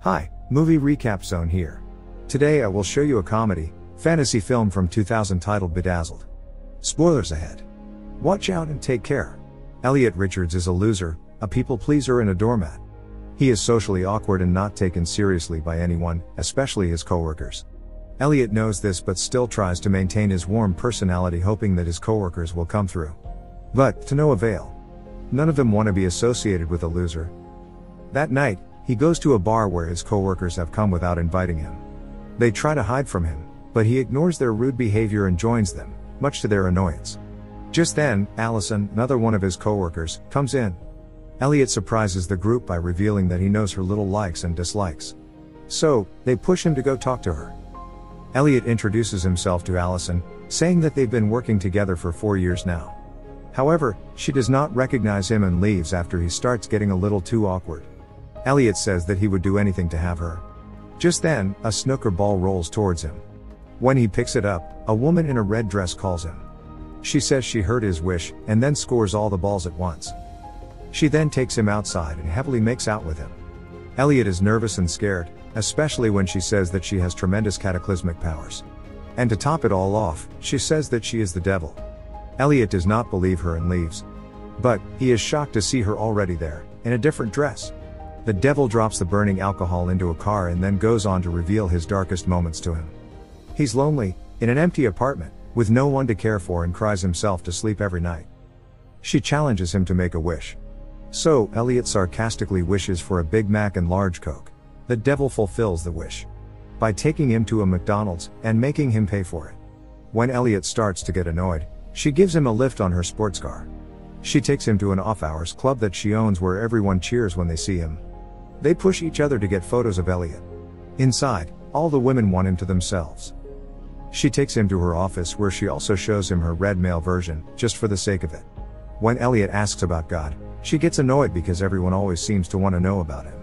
Hi, Movie Recap Zone here. Today I will show you a comedy, fantasy film from 2000 titled Bedazzled. Spoilers ahead. Watch out and take care. Elliot Richards is a loser, a people pleaser and a doormat. He is socially awkward and not taken seriously by anyone, especially his coworkers. Elliot knows this but still tries to maintain his warm personality, hoping that his coworkers will come through. But, to no avail. None of them want to be associated with a loser. That night, he goes to a bar where his coworkers have come without inviting him. They try to hide from him, but he ignores their rude behavior and joins them, much to their annoyance. Just then, Allison, another one of his coworkers, comes in. Elliot surprises the group by revealing that he knows her little likes and dislikes. So, they push him to go talk to her. Elliot introduces himself to Allison, saying that they've been working together for 4 years now. However, she does not recognize him and leaves after he starts getting a little too awkward. Elliot says that he would do anything to have her. Just then, a snooker ball rolls towards him. When he picks it up, a woman in a red dress calls him. She says she heard his wish, and then scores all the balls at once. She then takes him outside and heavily makes out with him. Elliot is nervous and scared, especially when she says that she has tremendous cataclysmic powers. And to top it all off, she says that she is the devil. Elliot does not believe her and leaves. But, he is shocked to see her already there, in a different dress. The devil drops the burning alcohol into a car and then goes on to reveal his darkest moments to him. He's lonely, in an empty apartment, with no one to care for, and cries himself to sleep every night. She challenges him to make a wish. So, Elliot sarcastically wishes for a Big Mac and large Coke. The devil fulfills the wish by taking him to a McDonald's and making him pay for it. When Elliot starts to get annoyed, she gives him a lift on her sports car. She takes him to an off-hours club that she owns where everyone cheers when they see him. They push each other to get photos of Elliot. Inside, all the women want him to themselves. She takes him to her office where she also shows him her red male version, just for the sake of it. When Elliot asks about God, she gets annoyed because everyone always seems to want to know about him.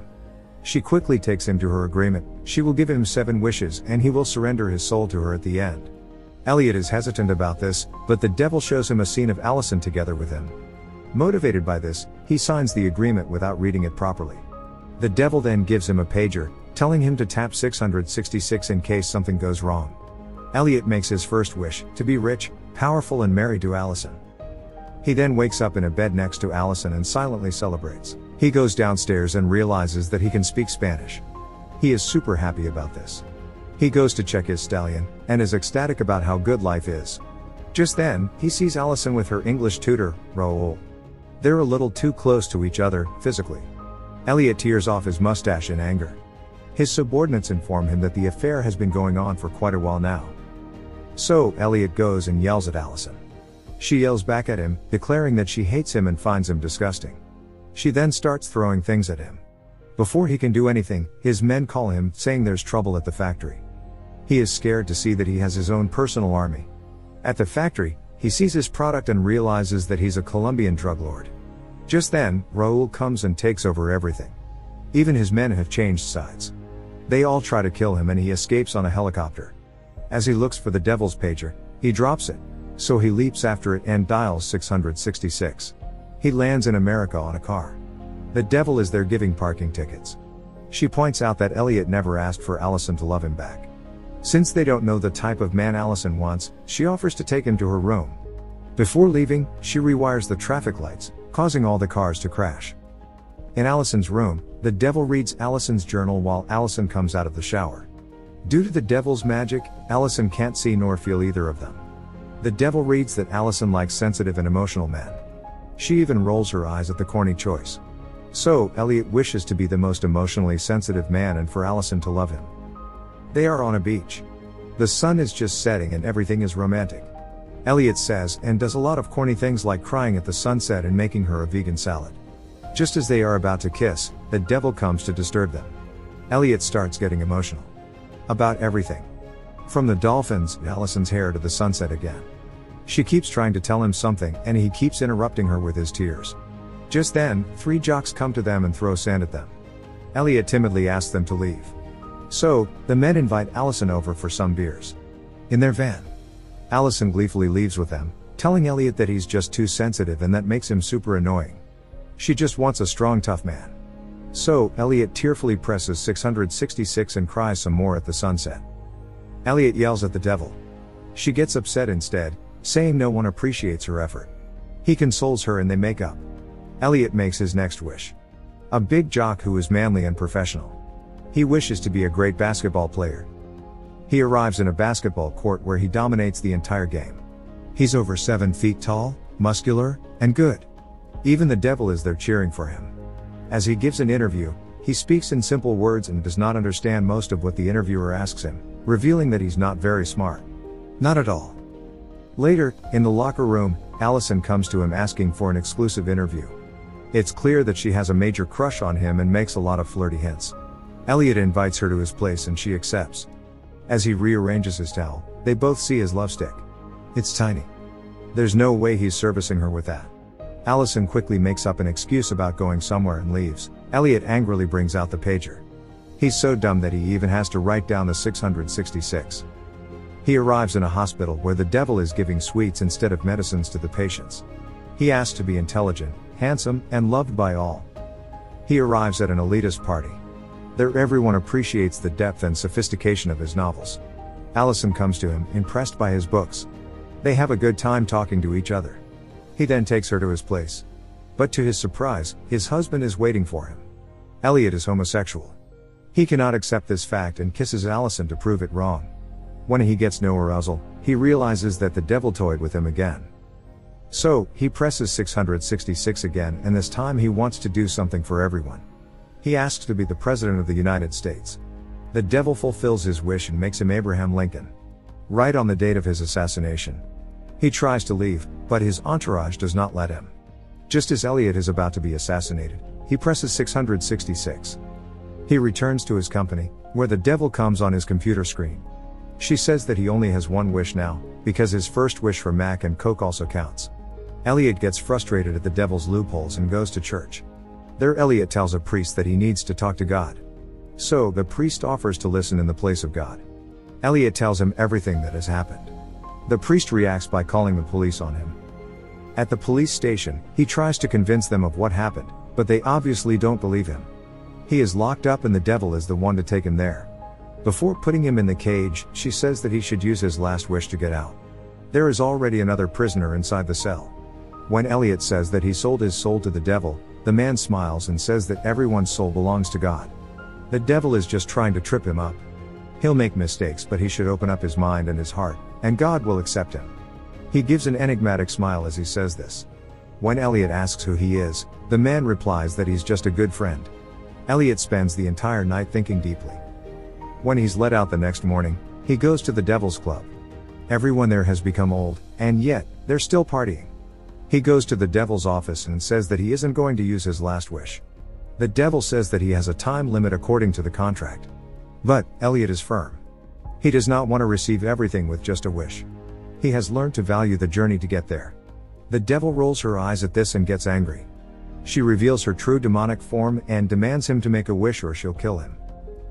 She quickly takes him to her agreement. She will give him 7 wishes and he will surrender his soul to her at the end. Elliot is hesitant about this, but the devil shows him a scene of Allison together with him. Motivated by this, he signs the agreement without reading it properly. The devil then gives him a pager, telling him to tap 666 in case something goes wrong. Elliot makes his first wish, to be rich, powerful and married to Allison. He then wakes up in a bed next to Allison and silently celebrates. He goes downstairs and realizes that he can speak Spanish. He is super happy about this. He goes to check his stallion, and is ecstatic about how good life is. Just then, he sees Allison with her English tutor, Raul. They're a little too close to each other, physically. Elliot tears off his mustache in anger. His subordinates inform him that the affair has been going on for quite a while now. So, Elliot goes and yells at Allison. She yells back at him, declaring that she hates him and finds him disgusting. She then starts throwing things at him. Before he can do anything, his men call him, saying there's trouble at the factory. He is scared to see that he has his own personal army. At the factory, he sees his product and realizes that he's a Colombian drug lord. Just then, Raul comes and takes over everything. Even his men have changed sides. They all try to kill him and he escapes on a helicopter. As he looks for the devil's pager, he drops it. So he leaps after it and dials 666. He lands in America on a car. The devil is there giving parking tickets. She points out that Elliot never asked for Allison to love him back. Since they don't know the type of man Allison wants, she offers to take him to her room. Before leaving, she rewires the traffic lights, causing all the cars to crash. In Allison's room, the devil reads Allison's journal while Allison comes out of the shower. Due to the devil's magic, Allison can't see nor feel either of them. The devil reads that Allison likes sensitive and emotional men. She even rolls her eyes at the corny choice. So, Elliot wishes to be the most emotionally sensitive man and for Allison to love him. They are on a beach. The sun is just setting and everything is romantic. Elliot says and does a lot of corny things like crying at the sunset and making her a vegan salad. Just as they are about to kiss, the devil comes to disturb them. Elliot starts getting emotional. About everything. From the dolphins, Allison's hair to the sunset again. She keeps trying to tell him something and he keeps interrupting her with his tears. Just then, 3 jocks come to them and throw sand at them. Elliot timidly asks them to leave. So, the men invite Allison over for some beers. In their van, Allison gleefully leaves with them, telling Elliot that he's just too sensitive and that makes him super annoying. She just wants a strong tough man. So, Elliot tearfully presses 666 and cries some more at the sunset. Elliot yells at the devil. She gets upset instead, saying no one appreciates her effort. He consoles her and they make up. Elliot makes his next wish. A big jock who is manly and professional. He wishes to be a great basketball player. He arrives in a basketball court where he dominates the entire game. He's over 7 feet tall, muscular, and good. Even the devil is there cheering for him. As he gives an interview, he speaks in simple words and does not understand most of what the interviewer asks him, revealing that he's not very smart. Not at all. Later, in the locker room, Allison comes to him asking for an exclusive interview. It's clear that she has a major crush on him and makes a lot of flirty hints. Elliot invites her to his place and she accepts. As he rearranges his towel, they both see his love stick. It's tiny. There's no way he's servicing her with that. Allison quickly makes up an excuse about going somewhere and leaves. Elliot angrily brings out the pager. He's so dumb that he even has to write down the 666. He arrives in a hospital where the devil is giving sweets instead of medicines to the patients. He asks to be intelligent, handsome, and loved by all. He arrives at an elitist party. There everyone appreciates the depth and sophistication of his novels. Allison comes to him, impressed by his books. They have a good time talking to each other. He then takes her to his place. But to his surprise, his husband is waiting for him. Elliot is homosexual. He cannot accept this fact and kisses Allison to prove it wrong. When he gets no arousal, he realizes that the devil toyed with him again. So, he presses 666 again, and this time he wants to do something for everyone. He asks to be the President of the United States. The devil fulfills his wish and makes him Abraham Lincoln. Right on the date of his assassination. He tries to leave, but his entourage does not let him. Just as Elliot is about to be assassinated, he presses 666. He returns to his company, where the devil comes on his computer screen. She says that he only has one wish now, because his first wish for Mac and Coke also counts. Elliot gets frustrated at the devil's loopholes and goes to church. There Elliot tells a priest that he needs to talk to God. So, the priest offers to listen in the place of God. Elliot tells him everything that has happened. The priest reacts by calling the police on him. At the police station, he tries to convince them of what happened, but they obviously don't believe him. He is locked up and the devil is the one to take him there. Before putting him in the cage, she says that he should use his last wish to get out. There is already another prisoner inside the cell. When Elliot says that he sold his soul to the devil, the man smiles and says that everyone's soul belongs to God. The devil is just trying to trip him up. He'll make mistakes, but he should open up his mind and his heart, and God will accept him. He gives an enigmatic smile as he says this. When Elliot asks who he is, the man replies that he's just a good friend. Elliot spends the entire night thinking deeply. When he's let out the next morning, he goes to the Devil's Club. Everyone there has become old, and yet, they're still partying. He goes to the devil's office and says that he isn't going to use his last wish. The devil says that he has a time limit according to the contract. But, Elliot is firm. He does not want to receive everything with just a wish. He has learned to value the journey to get there. The devil rolls her eyes at this and gets angry. She reveals her true demonic form and demands him to make a wish or she'll kill him.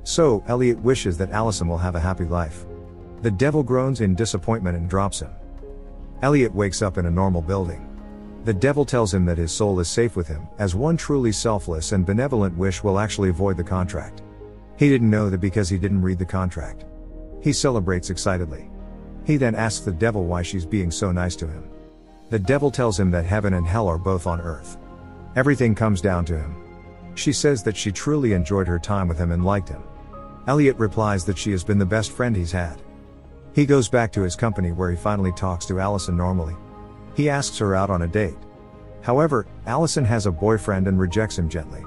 So, Elliot wishes that Allison will have a happy life. The devil groans in disappointment and drops him. Elliot wakes up in a normal building. The devil tells him that his soul is safe with him, as one truly selfless and benevolent wish will actually void the contract. He didn't know that because he didn't read the contract. He celebrates excitedly. He then asks the devil why she's being so nice to him. The devil tells him that heaven and hell are both on earth. Everything comes down to him. She says that she truly enjoyed her time with him and liked him. Elliot replies that she has been the best friend he's had. He goes back to his company where he finally talks to Allison normally. He asks her out on a date. However, Allison has a boyfriend and rejects him gently.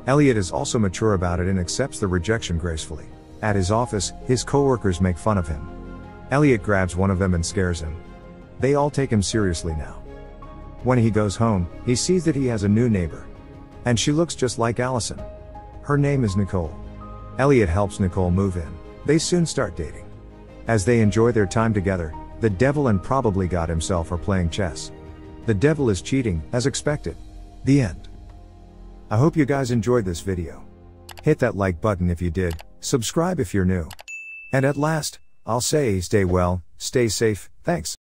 Elliot is also mature about it and accepts the rejection gracefully. At his office, his coworkers make fun of him. Elliot grabs one of them and scares him. They all take him seriously now. When he goes home, he sees that he has a new neighbor. And she looks just like Allison. Her name is Nicole. Elliot helps Nicole move in. They soon start dating. As they enjoy their time together, the devil and probably God himself are playing chess. The devil is cheating, as expected. The end. I hope you guys enjoyed this video. Hit that like button if you did, subscribe if you're new. And at last, I'll say stay well, stay safe, thanks.